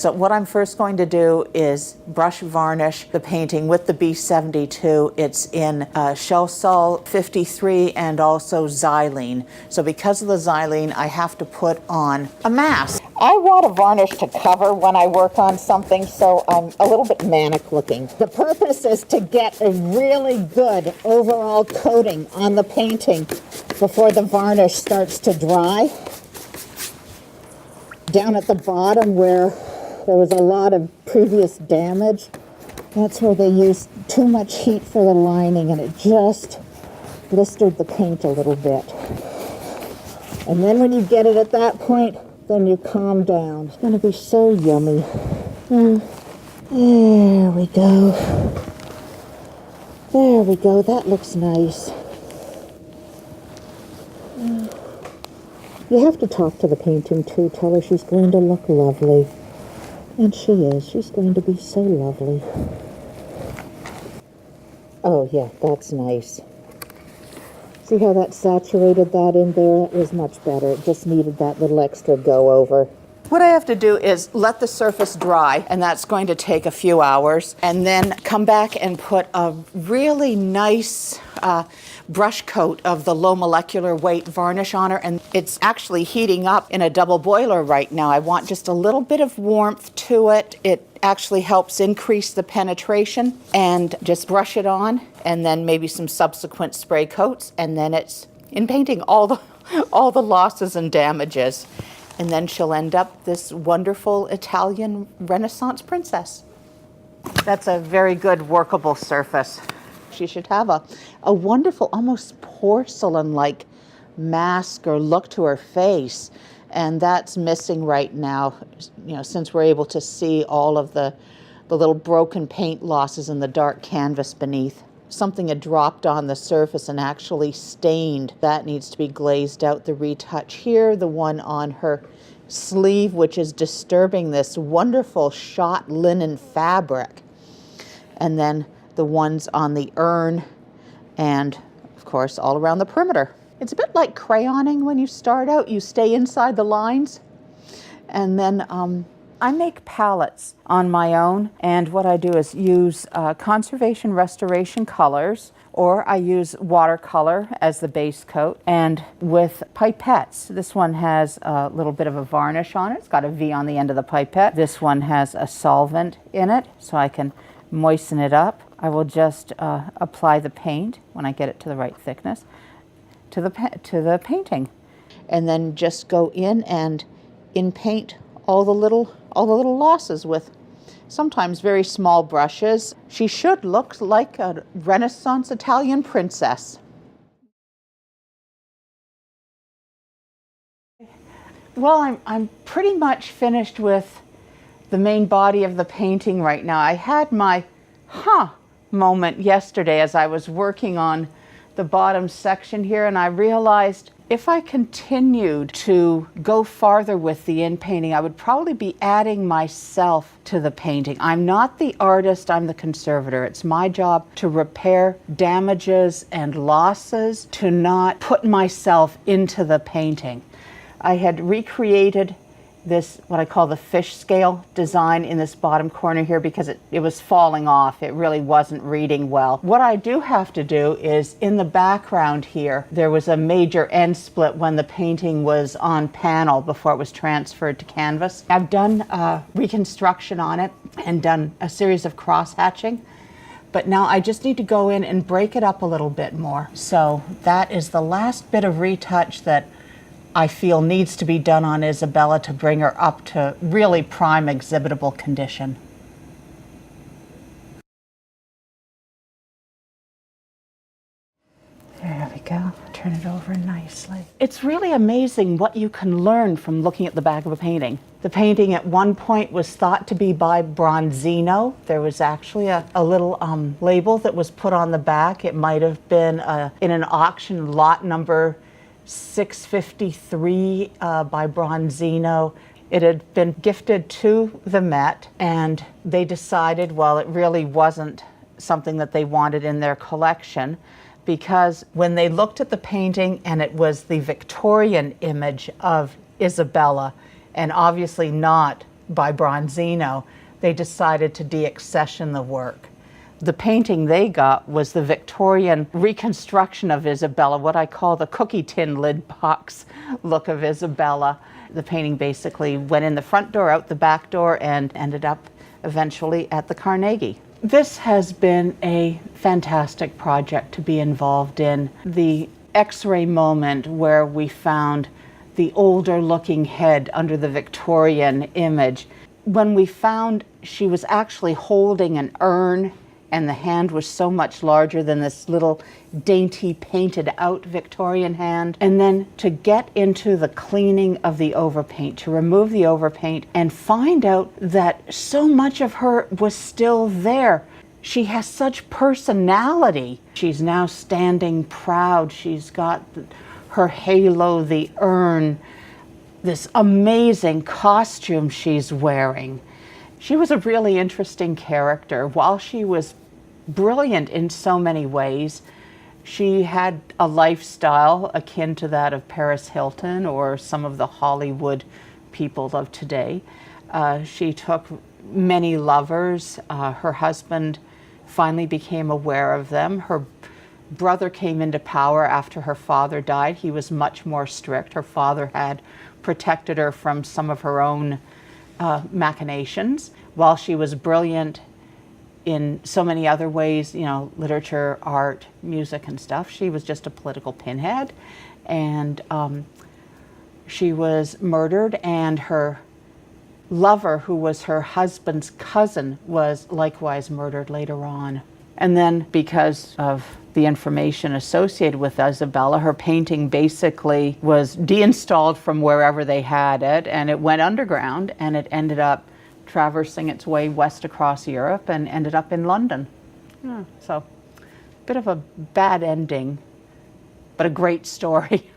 So what I'm first going to do is brush varnish the painting with the B72. It's in Shelsol 53 and also xylene. So because of the xylene, I have to put on a mask. I want a varnish to cover when I work on something, so I'm a little bit manic looking. The purpose is to get a really good overall coating on the painting before the varnish starts to dry. Down at the bottom where there was a lot of previous damage, that's where they used too much heat for the lining and it just blistered the paint a little bit. And then when you get it at that point, then you calm down. It's going to be so yummy. There we go. There we go. That looks nice. You have to talk to the painting too. Tell her she's going to look lovely. And she is. She's going to be so lovely. Oh yeah, that's nice. See how that saturated that in there? It was much better. It just needed that little extra go over. What I have to do is let the surface dry, and that's going to take a few hours, and then come back and put a really nice brush coat of the low molecular weight varnish on her, and it's actually heating up in a double boiler right now. I want just a little bit of warmth to it. It actually helps increase the penetration, and just brush it on, and then maybe some subsequent spray coats, and then it's in painting all the losses and damages. And then she'll end up this wonderful Italian Renaissance princess. That's a very good workable surface. She should have a wonderful, almost porcelain-like mask or look to her face. And that's missing right now, you know, since we're able to see all of the little broken paint losses in the dark canvas beneath. Something had dropped on the surface and actually stained. That needs to be glazed out. The retouch here, the one on her sleeve, which is disturbing this wonderful shot linen fabric. And then the ones on the urn and, of course, all around the perimeter. It's a bit like crayoning when you start out. You stay inside the lines. And then I make palettes on my own, and what I do is use conservation restoration colors, or I use watercolor as the base coat, and with pipettes. This one has a little bit of a varnish on it. It's got a V on the end of the pipette. This one has a solvent in it, so I can moisten it up. I will just apply the paint when I get it to the right thickness to the painting, and then just go in and paint all the little losses with sometimes very small brushes. She should look like a Renaissance Italian princess. Well, I'm pretty much finished with the main body of the painting right now. I had my moment yesterday as I was working on the bottom section here, and I realized if I continued to go farther with the in-painting, I would probably be adding myself to the painting. I'm not the artist, I'm the conservator. It's my job to repair damages and losses, to not put myself into the painting. I had recreated this, what I call the fish scale design in this bottom corner here, because it was falling off. It really wasn't reading well. What I do have to do is, in the background here, there was a major end split when the painting was on panel before it was transferred to canvas. I've done reconstruction on it and done a series of cross hatching, but now I just need to go in and break it up a little bit more. So that is the last bit of retouch that I feel needs to be done on Isabella to bring her up to really prime exhibitable condition. There we go. Turn it over nicely. It's really amazing what you can learn from looking at the back of a painting. The painting at one point was thought to be by Bronzino. There was actually a little label that was put on the back. It might have been in an auction, lot number 653 by Bronzino. It had been gifted to the Met, and they decided, well, it really wasn't something that they wanted in their collection, because when they looked at the painting and it was the Victorian image of Isabella, and obviously not by Bronzino, they decided to deaccession the work. The painting they got was the Victorian reconstruction of Isabella, what I call the cookie tin lid box look of Isabella. The painting basically went in the front door, out the back door, and ended up eventually at the Carnegie. This has been a fantastic project to be involved in. The X-ray moment where we found the older looking head under the Victorian image. When we found she was actually holding an urn and the hand was so much larger than this little dainty painted out Victorian hand. And then to get into the cleaning of the overpaint, to remove the overpaint and find out that so much of her was still there. She has such personality. She's now standing proud. She's got her halo, the urn, this amazing costume she's wearing. She was a really interesting character. While she was brilliant in so many ways, she had a lifestyle akin to that of Paris Hilton or some of the Hollywood people of today. She took many lovers. Her husband finally became aware of them. Her brother came into power after her father died. He was much more strict. Her father had protected her from some of her own machinations. While she was brilliant in so many other ways, you know, literature, art, music and stuff, she was just a political pinhead. And she was murdered, and her lover, who was her husband's cousin, was likewise murdered later on. And then because of the information associated with Isabella, her painting basically was deinstalled from wherever they had it, and it went underground, and it ended up traversing its way west across Europe and ended up in London. Yeah, so a bit of a bad ending, but a great story.